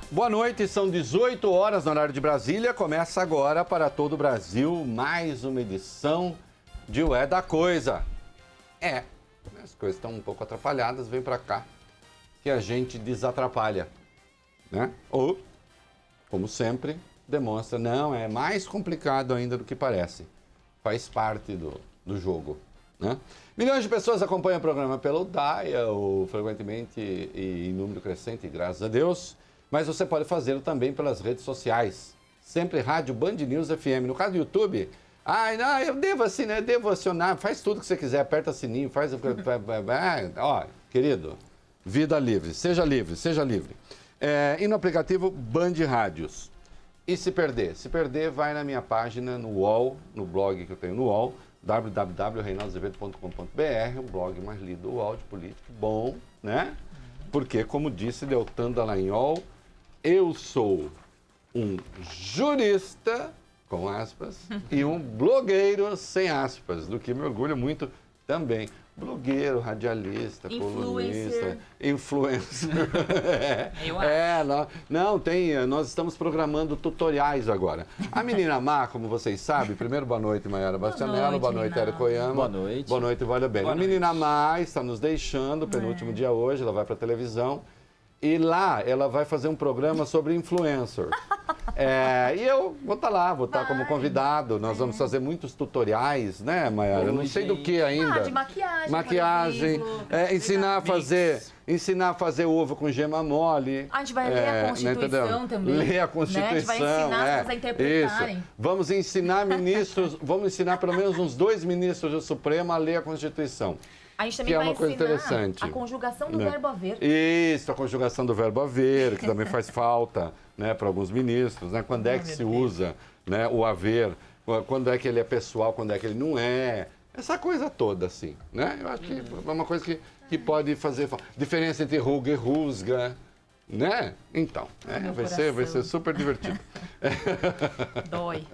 Boa noite, são 18 horas no horário de Brasília. Começa agora para todo o Brasil mais uma edição de O É da Coisa. As coisas estão um pouco atrapalhadas, vem para cá que a gente desatrapalha, né? Ou, como sempre, demonstra, não, é mais complicado ainda do que parece. Faz parte do jogo, né? Milhões de pessoas acompanham o programa pelo Dial, frequentemente e em número crescente, graças a Deus. Mas você pode fazê-lo também pelas redes sociais. Sempre Rádio Band News FM. No caso do YouTube, eu devo acionar, faz tudo que você quiser, aperta sininho, faz... querido, vida livre, seja livre, seja livre. E no aplicativo Band Rádios. E se perder? Se perder, vai na minha página no UOL, no blog que eu tenho no UOL, www.reinaldoazevedo.com.br, o blog mais lido do UOL de política, bom, né? Porque, como disse Deltan Dallagnol, eu sou um jurista, com aspas, e um blogueiro, sem aspas, do que me orgulho muito também. Blogueiro, radialista, colunista, influencer. Eu acho. Nós estamos programando tutoriais agora. A menina má, como vocês sabem, primeiro boa noite, Maiara Bastianello, boa noite, Érico Oyama. Boa noite. Boa noite, Valeu Bem. A menina má está nos deixando, penúltimo dia hoje, ela vai para a televisão. E lá ela vai fazer um programa sobre influencer. E eu vou estar lá, vou estar como convidado. Nós vamos fazer muitos tutoriais, né, Maiara? Eu não sei do que ainda. De maquiagem. Maquiagem, ensinar a fazer ovo com gema mole. A gente vai ler a Constituição também. Ler a Constituição. Né? A gente vai ensinar as pessoas a interpretarem. Isso. Vamos ensinar ministros, vamos ensinar pelo menos uns 2 ministros do Supremo a ler a Constituição. A gente também que é vai uma coisa ensinar interessante. a conjugação do verbo haver. Isso, a conjugação do verbo haver, que também faz falta, né, para alguns ministros, né? Quando é que se usa, né, o haver, quando é que ele é pessoal, quando é que ele não é, essa coisa toda, assim, né? Eu acho que é uma coisa que pode fazer falta. Diferença entre ruga e rusga, né? Então, vai ser super divertido. Dói.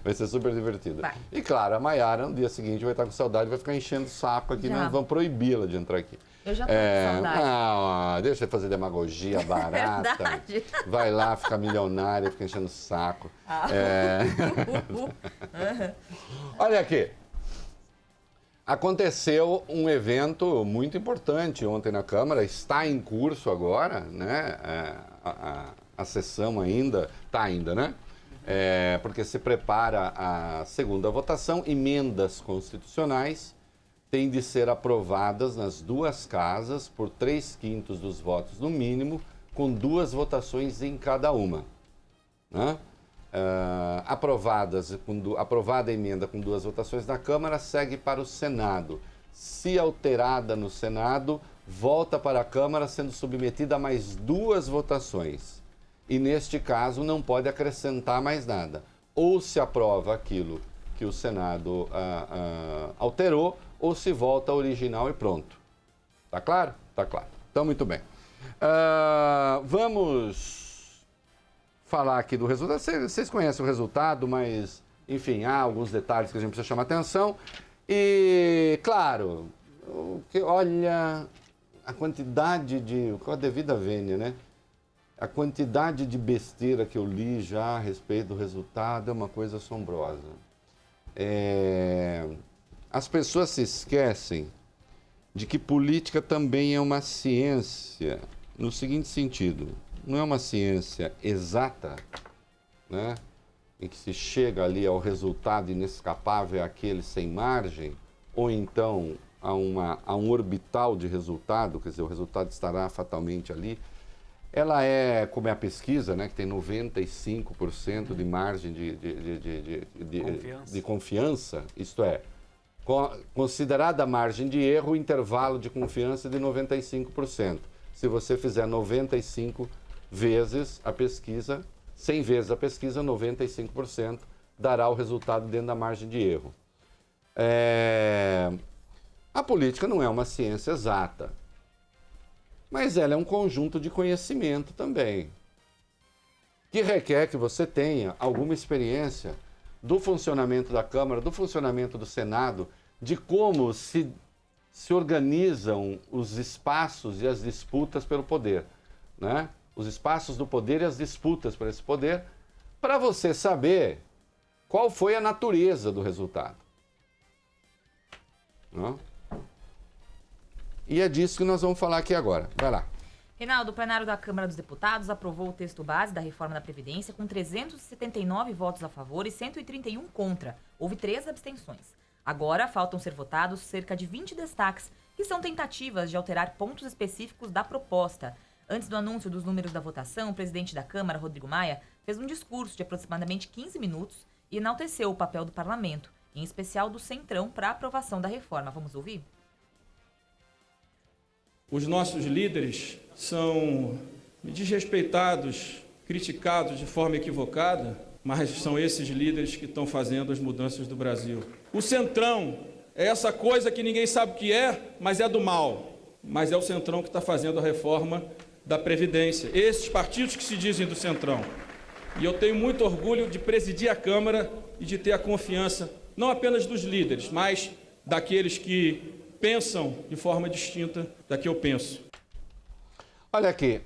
Vai ser super divertido. Vai. E claro, a Maiara no dia seguinte vai estar com saudade, vai ficar enchendo o saco aqui, nós vamos proibi-la de entrar aqui. Eu já tô com saudade. Deixa eu fazer demagogia barata. Verdade. Vai lá, fica milionária, fica enchendo o saco. Olha aqui. Aconteceu um evento muito importante ontem na Câmara, está em curso agora, né? A sessão ainda, né? Porque se prepara a segunda votação, emendas constitucionais têm de ser aprovadas nas 2 casas por 3/5 dos votos no mínimo, com 2 votações em cada uma, né? Aprovada a emenda com 2 votações na Câmara, segue para o Senado. Se alterada no Senado, volta para a Câmara, sendo submetida a mais 2 votações. E neste caso não pode acrescentar mais nada. Ou se aprova aquilo que o Senado alterou, ou se volta ao original e pronto. Tá claro? Tá claro. Então, muito bem. Vamos falar aqui do resultado. Vocês conhecem o resultado, mas, enfim, há alguns detalhes que a gente precisa chamar atenção. E, claro, olha a quantidade com a devida vênia, né? A quantidade de besteira que eu li já a respeito do resultado é uma coisa assombrosa. As pessoas se esquecem de que política também é uma ciência, no seguinte sentido: não é uma ciência exata, né, em que se chega ali ao resultado inescapável, aquele sem margem, ou então a um orbital de resultado, quer dizer, o resultado estará fatalmente ali. Ela é, como é a pesquisa, né, que tem 95% de margem de confiança, isto é, considerada a margem de erro, o intervalo de confiança de 95%. Se você fizer 95 vezes a pesquisa, 100 vezes a pesquisa, 95% dará o resultado dentro da margem de erro. A política não é uma ciência exata, mas ela é um conjunto de conhecimento também, que requer que você tenha alguma experiência do funcionamento da Câmara, do funcionamento do Senado, de como se organizam os espaços e as disputas pelo poder, né? os espaços do poder e as disputas por esse poder, para você saber qual foi a natureza do resultado. Não? E é disso que nós vamos falar aqui agora. Vai lá. Reinaldo, o plenário da Câmara dos Deputados aprovou o texto base da reforma da Previdência com 379 votos a favor e 131 contra. Houve 3 abstenções. Agora faltam ser votados cerca de 20 destaques, que são tentativas de alterar pontos específicos da proposta. Antes do anúncio dos números da votação, o presidente da Câmara, Rodrigo Maia, fez um discurso de aproximadamente 15 minutos e enalteceu o papel do parlamento, em especial do Centrão, para a aprovação da reforma. Vamos ouvir? Os nossos líderes são desrespeitados, criticados de forma equivocada, mas são esses líderes que estão fazendo as mudanças do Brasil. O Centrão é essa coisa que ninguém sabe o que é, mas é do mal. Mas é o Centrão que está fazendo a reforma da Previdência. Esses partidos que se dizem do Centrão. E eu tenho muito orgulho de presidir a Câmara e de ter a confiança, não apenas dos líderes, mas daqueles que pensam de forma distinta da que eu penso. Olha aqui,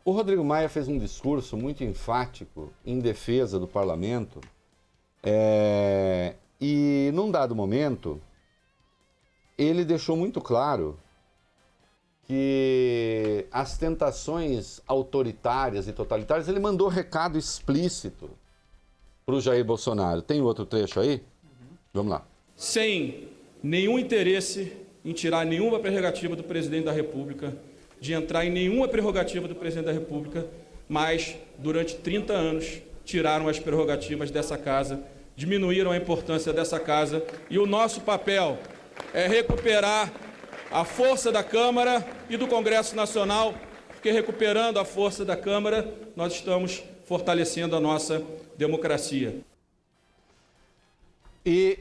o Rodrigo Maia fez um discurso muito enfático em defesa do parlamento e, num dado momento, ele deixou muito claro que as tentações autoritárias e totalitárias, ele mandou recado explícito para o Jair Bolsonaro. Tem outro trecho aí? Vamos lá. Sem nenhum interesse em tirar nenhuma prerrogativa do presidente da República, de entrar em nenhuma prerrogativa do presidente da República, mas durante 30 anos tiraram as prerrogativas dessa casa, diminuíram a importância dessa casa, e o nosso papel é recuperar a força da Câmara e do Congresso Nacional, porque recuperando a força da Câmara, nós estamos fortalecendo a nossa democracia. E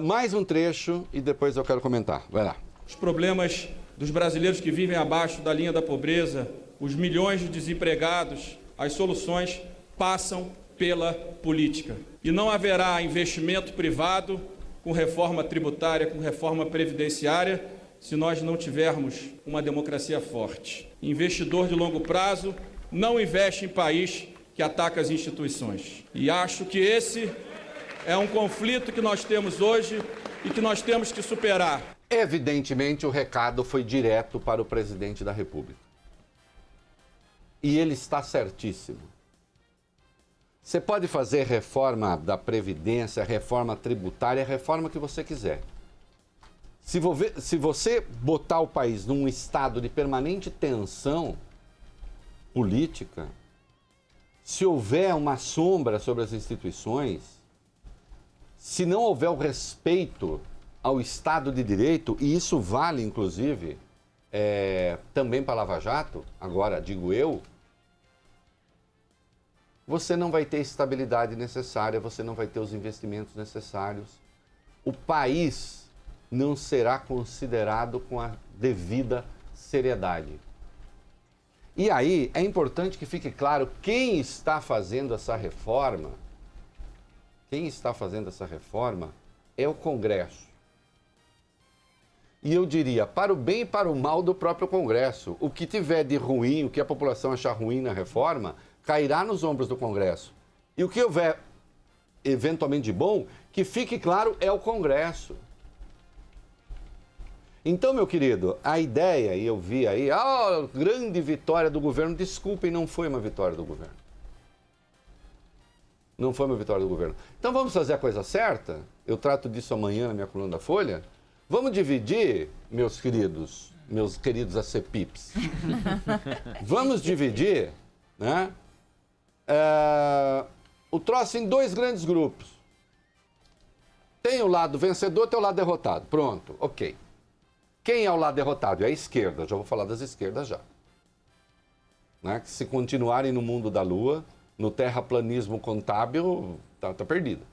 mais um trecho e depois eu quero comentar. Vai lá. Os problemas dos brasileiros que vivem abaixo da linha da pobreza, os milhões de desempregados, as soluções passam pela política. E não haverá investimento privado com reforma tributária, com reforma previdenciária, se nós não tivermos uma democracia forte. Investidor de longo prazo não investe em país que ataca as instituições. E acho que esse é um conflito que nós temos hoje e que nós temos que superar. Evidentemente, o recado foi direto para o presidente da República. E ele está certíssimo. Você pode fazer reforma da Previdência, reforma tributária, a reforma que você quiser. Se você botar o país num estado de permanente tensão política, se houver uma sombra sobre as instituições, se não houver o respeito ao Estado de Direito, e isso vale, inclusive, também para a Lava Jato, agora digo eu, você não vai ter a estabilidade necessária, você não vai ter os investimentos necessários. O país não será considerado com a devida seriedade. E aí é importante que fique claro quem está fazendo essa reforma. Quem está fazendo essa reforma é o Congresso. E eu diria, para o bem e para o mal do próprio Congresso. O que tiver de ruim, o que a população achar ruim na reforma, cairá nos ombros do Congresso. E o que houver, eventualmente, de bom, que fique claro, é o Congresso. Então, meu querido, a ideia, e eu vi aí, grande vitória do governo. Desculpem, não foi uma vitória do governo. Não foi uma vitória do governo. Então vamos fazer a coisa certa? Eu trato disso amanhã na minha coluna da Folha. Vamos dividir, meus queridos ACPIPs. Vamos dividir, né, o troço em 2 grandes grupos. Tem o lado vencedor, tem o lado derrotado. Pronto, ok. Quem é o lado derrotado? É a esquerda. Já vou falar das esquerdas já. Né? Que se continuarem no mundo da lua, no terraplanismo contábil, tá perdida.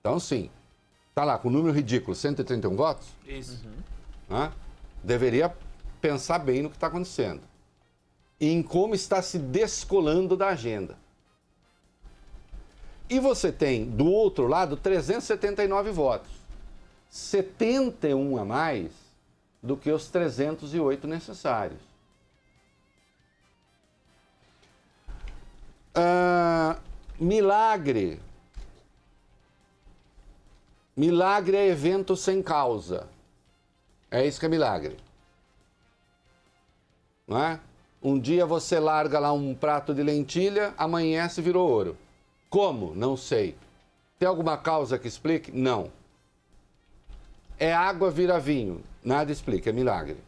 Então, sim, tá lá com um número ridículo, 131 votos? Isso. Né? Deveria pensar bem no que está acontecendo. E em como está se descolando da agenda. E você tem, do outro lado, 379 votos. 71 a mais do que os 308 necessários. Milagre. Milagre é evento sem causa. É isso que é milagre. Não é? Um dia você larga lá um prato de lentilha, amanhece e virou ouro. Como? Não sei. Tem alguma causa que explique? Não. É água vira vinho. Nada explica, é milagre.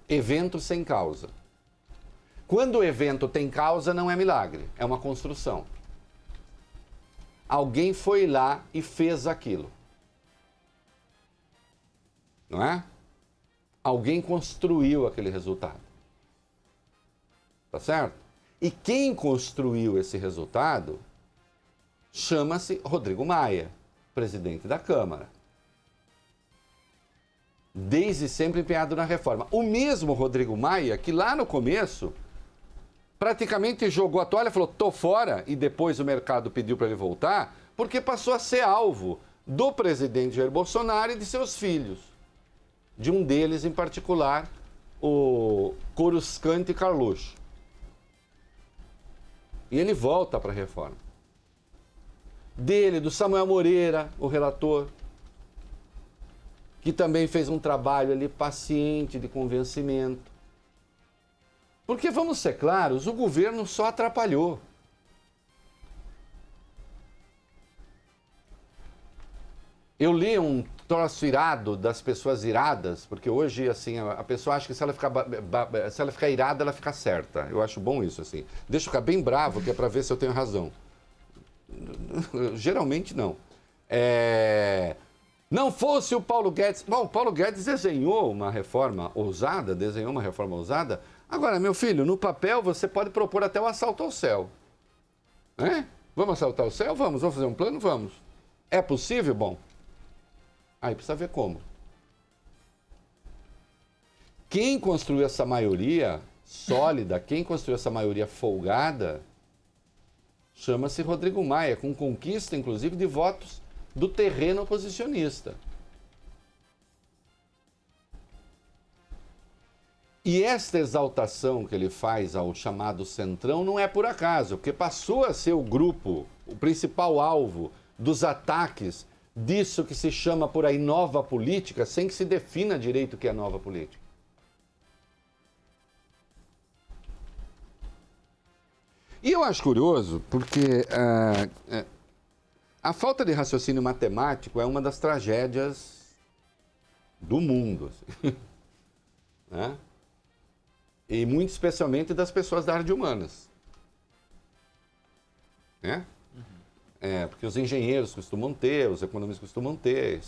Evento sem causa. Quando o evento tem causa, não é milagre, é uma construção. Alguém foi lá e fez aquilo. Não é? Alguém construiu aquele resultado. Tá certo? E quem construiu esse resultado chama-se Rodrigo Maia, presidente da Câmara. Desde sempre empenhado na reforma. O mesmo Rodrigo Maia que lá no começo praticamente jogou a toalha, falou, tô fora, e depois o mercado pediu para ele voltar, porque passou a ser alvo do presidente Jair Bolsonaro e de seus filhos. De um deles em particular, o Coruscante Carluxo. E ele volta para a reforma. Dele, do Samuel Moreira, o relator, que também fez um trabalho ali paciente de convencimento. Porque, vamos ser claros, o governo só atrapalhou. Eu li um troço irado das pessoas iradas, porque hoje, assim, a pessoa acha que se ela ficar irada, ela fica certa. Eu acho bom isso, assim. Deixa eu ficar bem bravo, que é para ver se eu tenho razão. Geralmente, não. Não fosse o Paulo Guedes... Bom, o Paulo Guedes desenhou uma reforma ousada, Agora, meu filho, no papel você pode propor até o assalto ao céu. Vamos assaltar o céu? Vamos fazer um plano? Vamos. É possível? Bom. Aí precisa ver como. Quem construiu essa maioria sólida, quem construiu essa maioria folgada, chama-se Rodrigo Maia, com conquista, inclusive, de votos do terreno oposicionista. E esta exaltação que ele faz ao chamado Centrão não é por acaso, porque passou a ser o grupo, o principal alvo dos ataques disso que se chama por aí nova política, sem que se defina direito o que é nova política. E eu acho curioso, porque a falta de raciocínio matemático é uma das tragédias do mundo. Assim. Né? E muito especialmente das pessoas da área de humanas. Né? Porque os engenheiros costumam ter, os economistas costumam ter.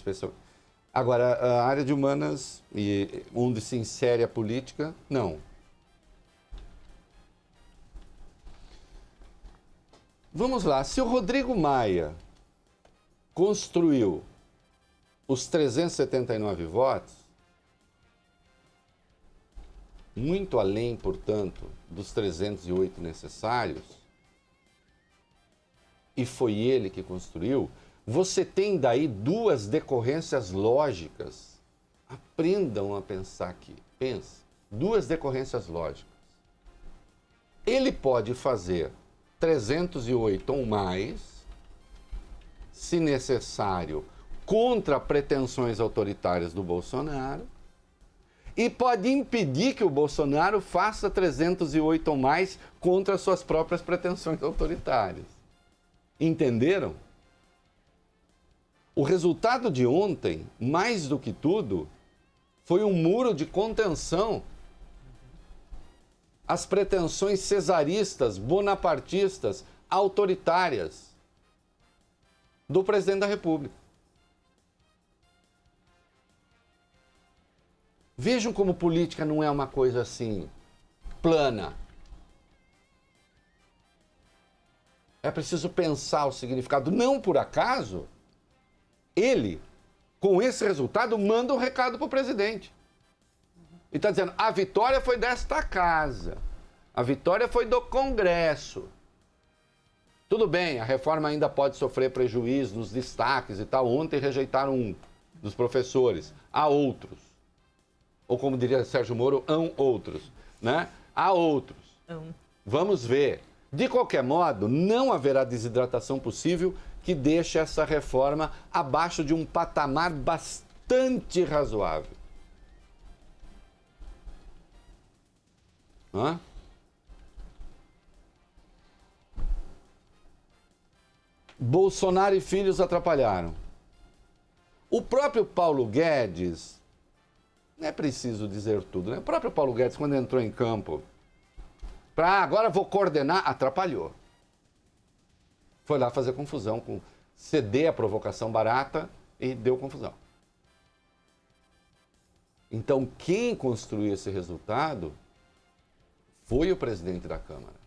Agora, a área de humanas, e onde se insere a política, não. Vamos lá, se o Rodrigo Maia construiu os 379 votos, muito além, portanto, dos 308 necessários, e foi ele que construiu, você tem daí duas decorrências lógicas. Aprendam a pensar aqui. Pense. Duas decorrências lógicas. Ele pode fazer 308 ou mais, se necessário, contra pretensões autoritárias do Bolsonaro, e pode impedir que o Bolsonaro faça 308 ou mais contra suas próprias pretensões autoritárias. Entenderam? O resultado de ontem, mais do que tudo, foi um muro de contenção às pretensões cesaristas, bonapartistas, autoritárias do presidente da República. Vejam como política não é uma coisa assim, plana. É preciso pensar o significado. Não por acaso, ele, com esse resultado, manda um recado para o presidente. E está dizendo, a vitória foi desta casa. A vitória foi do Congresso. Tudo bem, a reforma ainda pode sofrer prejuízo nos destaques e tal. Ontem rejeitaram um dos professores. Há outros. Ou como diria Sérgio Moro, hão outros. Né? Há outros. Vamos ver. De qualquer modo, não haverá desidratação possível que deixe essa reforma abaixo de um patamar bastante razoável. Hã? Bolsonaro e filhos atrapalharam. O próprio Paulo Guedes, não é preciso dizer tudo, né? O próprio Paulo Guedes, quando entrou em campo, agora vou coordenar, atrapalhou. Foi lá fazer confusão, ceder a provocação barata e deu confusão. Então, quem construiu esse resultado foi o presidente da Câmara.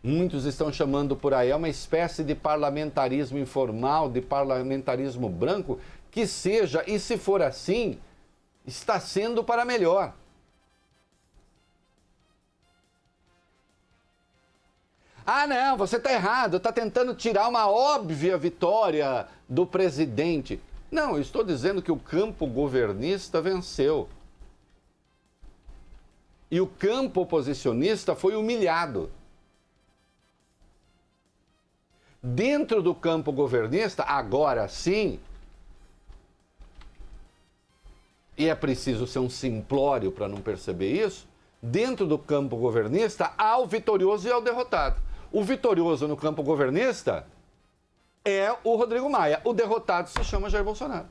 Muitos estão chamando por aí, é uma espécie de parlamentarismo informal, de parlamentarismo branco, que seja, e se for assim, está sendo para melhor. Ah, não, você está errado, está tentando tirar uma óbvia vitória do presidente. Não, eu estou dizendo que o campo governista venceu. E o campo oposicionista foi humilhado. Dentro do campo governista, agora sim, e é preciso ser um simplório para não perceber isso, dentro do campo governista há o vitorioso e há o derrotado. O vitorioso no campo governista é o Rodrigo Maia, o derrotado se chama Jair Bolsonaro.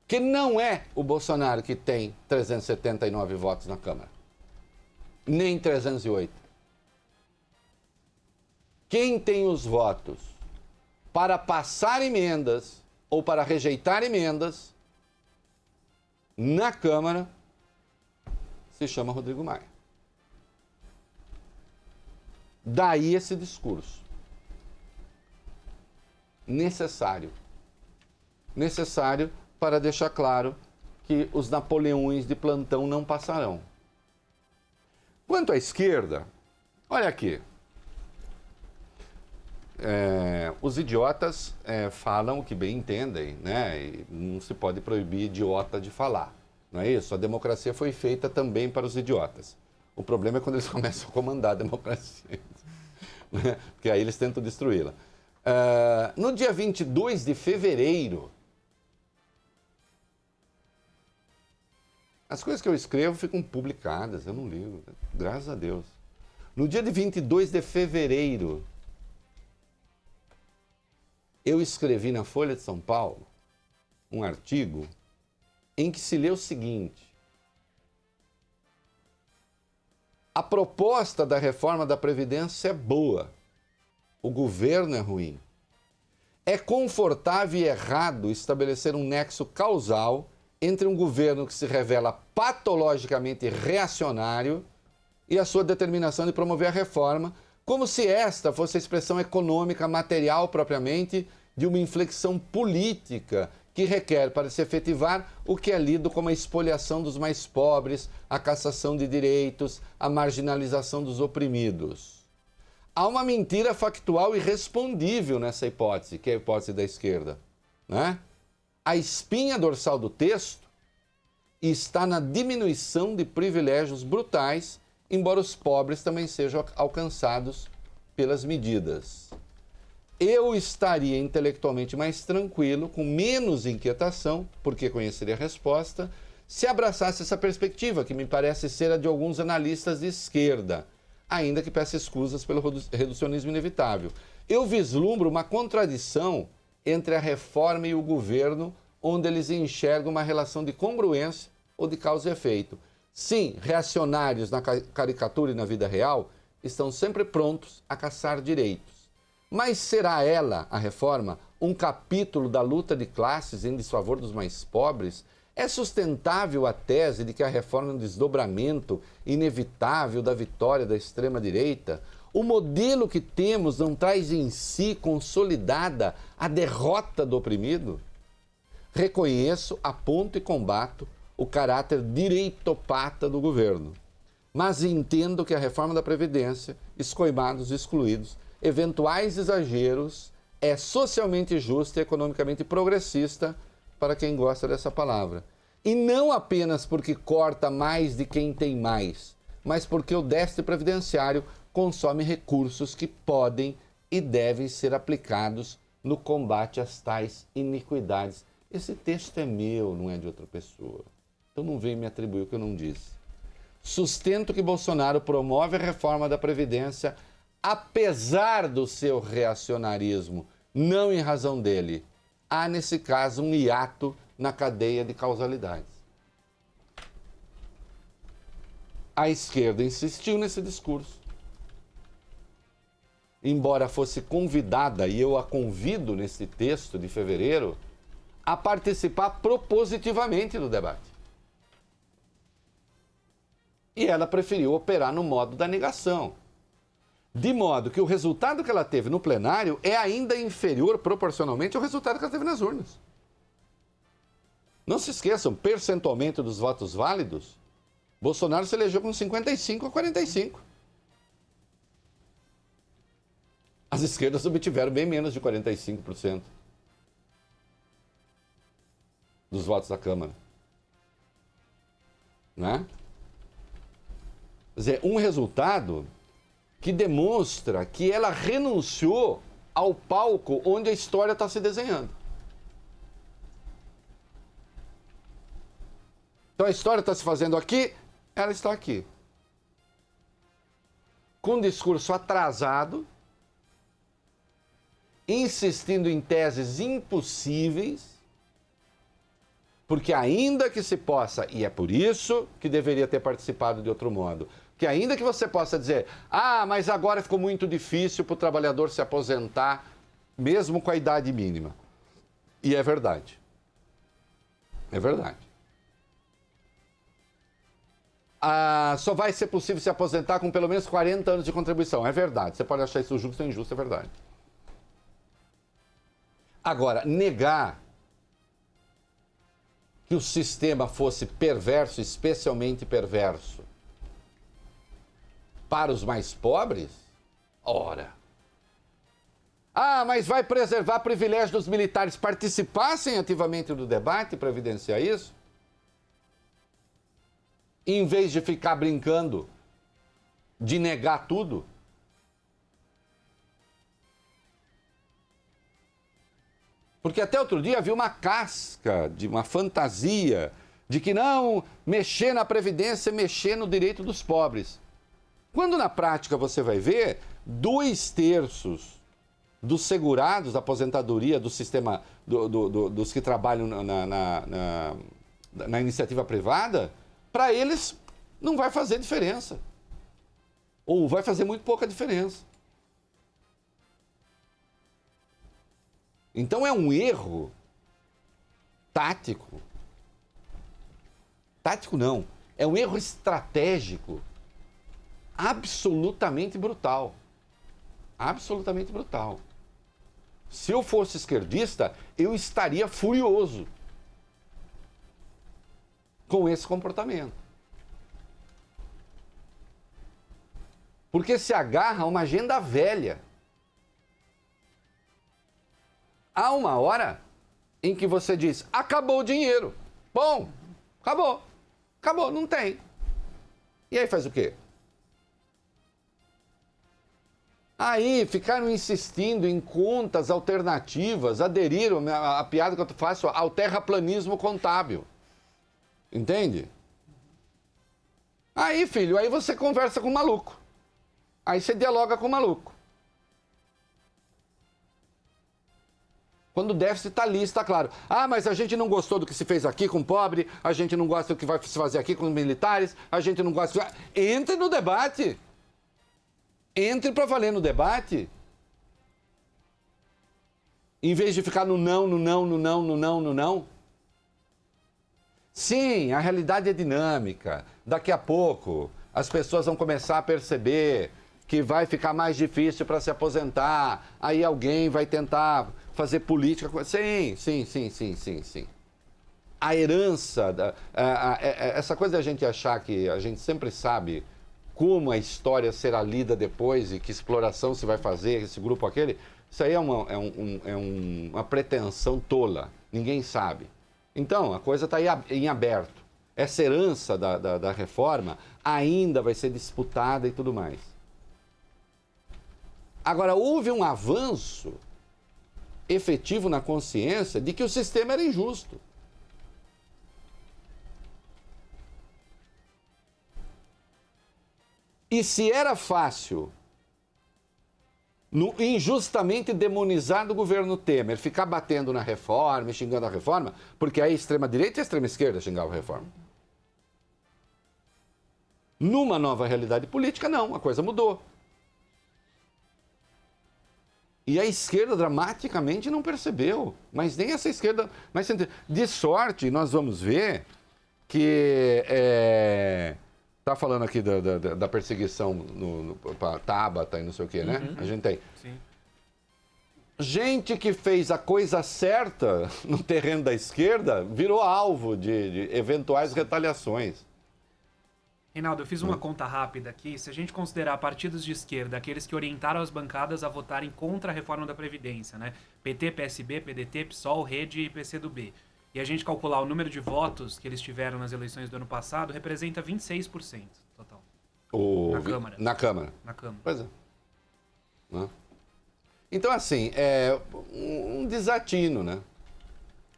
Que não é o Bolsonaro que tem 379 votos na Câmara, nem 308. Quem tem os votos para passar emendas ou para rejeitar emendas na Câmara se chama Rodrigo Maia. Daí esse discurso. Necessário para deixar claro que os Napoleões de plantão não passarão. Quanto à esquerda, olha aqui. Os idiotas falam o que bem entendem, né? E não se pode proibir idiota de falar, não é isso? A democracia foi feita também para os idiotas. O problema é quando eles começam a comandar a democracia, né? Porque aí eles tentam destruí-la. No dia 22 de fevereiro, as coisas que eu escrevo ficam publicadas, eu não ligo, graças a Deus. No dia de 22 de fevereiro, eu escrevi na Folha de São Paulo um artigo em que se lê o seguinte: a proposta da reforma da Previdência é boa, o governo é ruim. É confortável e errado estabelecer um nexo causal entre um governo que se revela patologicamente reacionário e a sua determinação de promover a reforma, como se esta fosse a expressão econômica, material propriamente, de uma inflexão política que requer para se efetivar o que é lido como a espoliação dos mais pobres, a cassação de direitos, a marginalização dos oprimidos. Há uma mentira factual irrespondível nessa hipótese, que é a hipótese da esquerda, né? A espinha dorsal do texto está na diminuição de privilégios brutais, embora os pobres também sejam alcançados pelas medidas. Eu estaria intelectualmente mais tranquilo, com menos inquietação, porque conheceria a resposta, se abraçasse essa perspectiva, que me parece ser a de alguns analistas de esquerda, ainda que peça escusas pelo reducionismo inevitável. Eu vislumbro uma contradição entre a reforma e o governo, onde eles enxergam uma relação de congruência ou de causa e efeito. Sim, reacionários na caricatura e na vida real estão sempre prontos a caçar direitos. Mas será ela, a reforma, um capítulo da luta de classes em desfavor dos mais pobres? É sustentável a tese de que a reforma é um desdobramento inevitável da vitória da extrema-direita? O modelo que temos não traz em si consolidada a derrota do oprimido? Reconheço, aponto e combato o caráter direitopata do governo, mas entendo que a reforma da Previdência, escoimados e excluídos, eventuais exageros, é socialmente justa e economicamente progressista para quem gosta dessa palavra. E não apenas porque corta mais de quem tem mais, mas porque o déficit previdenciário consome recursos que podem e devem ser aplicados no combate às tais iniquidades. Esse texto é meu, não é de outra pessoa. Então não vem me atribuir o que eu não disse. Sustento que Bolsonaro promove a reforma da Previdência, apesar do seu reacionarismo, não em razão dele. Há, nesse caso, um hiato na cadeia de causalidades. A esquerda insistiu nesse discurso. Embora fosse convidada, e eu a convido nesse texto de fevereiro, a participar propositivamente do debate. E ela preferiu operar no modo da negação. De modo que o resultado que ela teve no plenário é ainda inferior proporcionalmente ao resultado que ela teve nas urnas. Não se esqueçam, percentualmente dos votos válidos, Bolsonaro se elegeu com 55 a 45. As esquerdas obtiveram bem menos de 45% dos votos da Câmara. Né? Quer dizer, um resultado que demonstra que ela renunciou ao palco onde a história está se desenhando. Então a história está se fazendo aqui, ela está aqui. Com um discurso atrasado, insistindo em teses impossíveis, porque ainda que se possa, e é por isso que deveria ter participado de outro modo, que ainda que você possa dizer, mas agora ficou muito difícil para o trabalhador se aposentar, mesmo com a idade mínima. E é verdade. É verdade. Só vai ser possível se aposentar com pelo menos 40 anos de contribuição. É verdade. Você pode achar isso justo ou injusto, é verdade. Agora, negar que o sistema fosse perverso, especialmente perverso, para os mais pobres? Ora. Mas vai preservar privilégio dos militares participassem ativamente do debate para evidenciar isso? Em vez de ficar brincando de negar tudo? Porque até outro dia havia uma casca, de uma fantasia, de que não, mexer na Previdência é mexer no direito dos pobres. Quando na prática você vai ver, 2/3 dos segurados da aposentadoria do sistema, dos que trabalham na iniciativa privada, para eles não vai fazer diferença. Ou vai fazer muito pouca diferença. Então é um erro tático. Tático não, é um erro estratégico absolutamente brutal. Absolutamente brutal. Se eu fosse esquerdista, eu estaria furioso com esse comportamento. Porque se agarra a uma agenda velha. Há uma hora em que você diz, acabou o dinheiro. Bom, acabou. Acabou, não tem. E aí faz o quê? Aí ficaram insistindo em contas alternativas, aderiram a piada que eu faço ao terraplanismo contábil. Entende? Aí, filho, aí você conversa com o maluco. Aí você dialoga com o maluco. Quando o déficit está ali, está claro. Mas a gente não gostou do que se fez aqui com o pobre, a gente não gosta do que vai se fazer aqui com os militares, a gente não gosta... Entre no debate. Entre para valer no debate. Em vez de ficar no não, no não, no não, no não, no não. Sim, a realidade é dinâmica. Daqui a pouco, as pessoas vão começar a perceber que vai ficar mais difícil para se aposentar. Aí alguém vai tentar fazer política. Sim. A herança, essa coisa da gente achar que a gente sempre sabe como a história será lida depois e que exploração se vai fazer, esse grupo aquele, isso aí é uma pretensão tola. Ninguém sabe. Então, a coisa está em aberto. Essa herança da reforma ainda vai ser disputada e tudo mais. Agora, houve um avanço efetivo na consciência de que o sistema era injusto. E se era fácil, injustamente demonizar do governo Temer, ficar batendo na reforma e xingando a reforma, porque aí a extrema-direita e a extrema-esquerda xingavam a reforma. Numa nova realidade política, não, a coisa mudou. E a esquerda dramaticamente não percebeu, mas nem essa esquerda... Mas, de sorte, nós vamos ver que... Tá falando aqui da perseguição para Tabata e não sei o quê, né? A gente tem. Sim. Gente que fez a coisa certa no terreno da esquerda virou alvo de eventuais retaliações. Reinaldo, eu fiz uma conta rápida aqui. Se a gente considerar partidos de esquerda, aqueles que orientaram as bancadas a votarem contra a reforma da Previdência, né? PT, PSB, PDT, PSOL, Rede e PCdoB. E a gente calcular o número de votos que eles tiveram nas eleições do ano passado, representa 26% total. Na Câmara. Na Câmara. Na Câmara. Pois é. Né? Então, assim, é um desatino, né?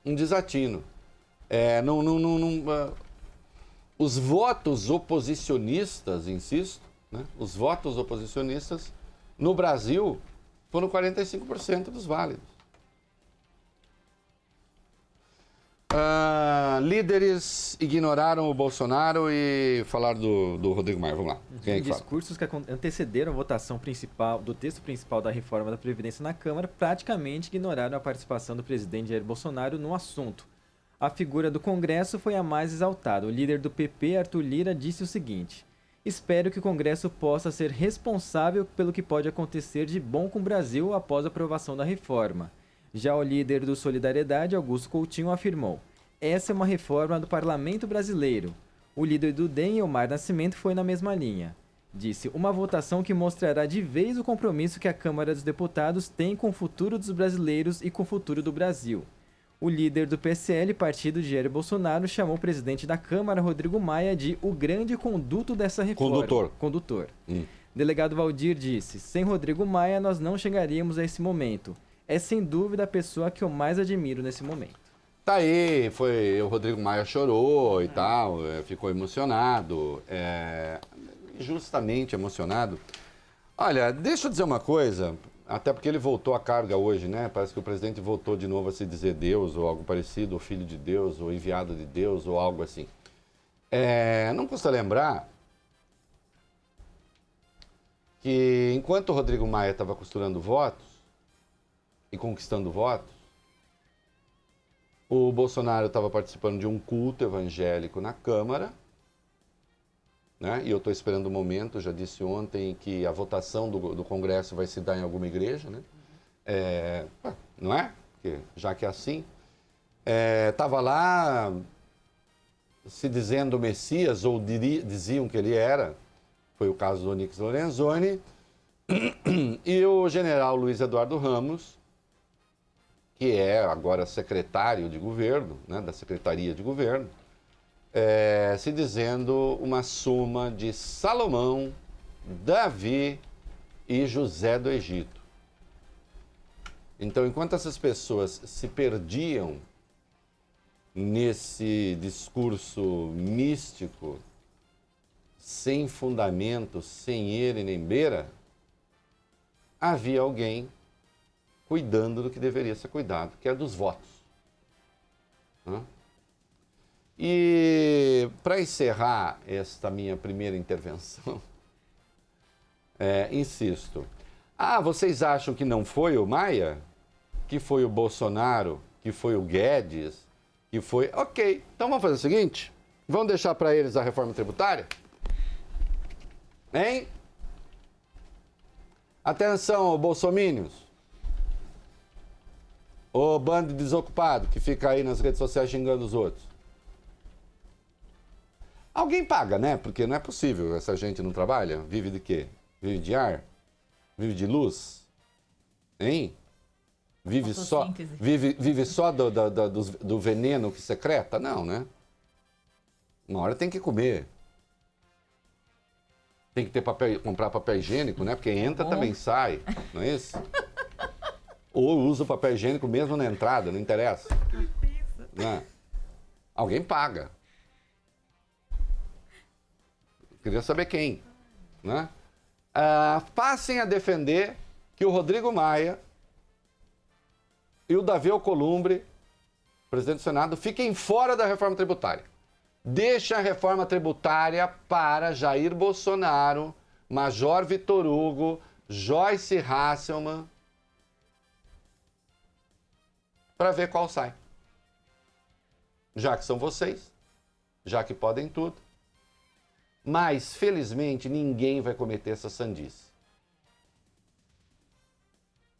Um desatino. Os votos oposicionistas, insisto, né? Os votos oposicionistas no Brasil foram 45% dos válidos. Líderes ignoraram o Bolsonaro e falaram do Rodrigo Maia. Vamos lá. Quem é que fala? Discursos que antecederam a votação principal do texto principal da reforma da Previdência na Câmara praticamente ignoraram a participação do presidente Jair Bolsonaro no assunto. A figura do Congresso foi a mais exaltada. O líder do PP, Arthur Lira, disse o seguinte: espero que o Congresso possa ser responsável pelo que pode acontecer de bom com o Brasil após a aprovação da reforma. Já o líder do Solidariedade, Augusto Coutinho, afirmou: essa é uma reforma do parlamento brasileiro. O líder do DEM, Elmar Nascimento, foi na mesma linha. Disse: uma votação que mostrará de vez o compromisso que a Câmara dos Deputados tem com o futuro dos brasileiros e com o futuro do Brasil. O líder do PSL, partido de Jair Bolsonaro, chamou o presidente da Câmara, Rodrigo Maia, de o grande conduto dessa reforma. Condutor. Delegado Valdir disse: sem Rodrigo Maia nós não chegaríamos a esse momento. É sem dúvida a pessoa que eu mais admiro nesse momento. Tá aí, o Rodrigo Maia chorou e tal, ficou emocionado, justamente emocionado. Olha, deixa eu dizer uma coisa, até porque ele voltou à carga hoje, né? Parece que o presidente voltou de novo a se dizer Deus, ou algo parecido, ou filho de Deus, ou enviado de Deus, ou algo assim. Não custa lembrar que enquanto o Rodrigo Maia estava costurando votos e conquistando votos, o Bolsonaro estava participando de um culto evangélico na Câmara, né? E eu estou esperando o momento, já disse ontem, que a votação do Congresso vai se dar em alguma igreja, né? Não é? Porque, já que é assim, estava lá se dizendo Messias, ou diziam que ele era, foi o caso do Onyx Lorenzoni, e o general Luiz Eduardo Ramos, que é agora secretário de governo, né, da Secretaria de Governo, se dizendo uma suma de Salomão, Davi e José do Egito. Então, enquanto essas pessoas se perdiam nesse discurso místico, sem fundamento, sem ele nem beira, havia alguém cuidando do que deveria ser cuidado, que é dos votos. E para encerrar esta minha primeira intervenção, insisto, vocês acham que não foi o Maia? Que foi o Bolsonaro? Que foi o Guedes? Que foi... Ok, então vamos fazer o seguinte, vamos deixar para eles a reforma tributária? Hein? Atenção, bolsomínios. Ô bando de desocupado que fica aí nas redes sociais xingando os outros. Alguém paga, né? Porque não é possível, essa gente não trabalha. Vive de quê? Vive de ar? Vive de luz? Hein? Vive só, Fotossíntese. vive só do veneno que secreta? Não, né? Uma hora tem que comer. Tem que ter comprar papel higiênico, né? Porque entra, Bom. também sai, não é isso? Ou usa o papel higiênico mesmo na entrada, não interessa. Né? Alguém paga. Queria saber quem, né? Passem a defender que o Rodrigo Maia e o Davi Alcolumbre, presidente do Senado, fiquem fora da reforma tributária. Deixa a reforma tributária para Jair Bolsonaro, Major Vitor Hugo, Joyce Hasselmann, para ver qual sai. Já que são vocês, já que podem tudo. Mas, felizmente, ninguém vai cometer essa sandice.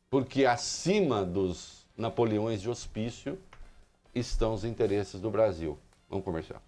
Porque acima dos Napoleões de hospício estão os interesses do Brasil. Vamos comercial.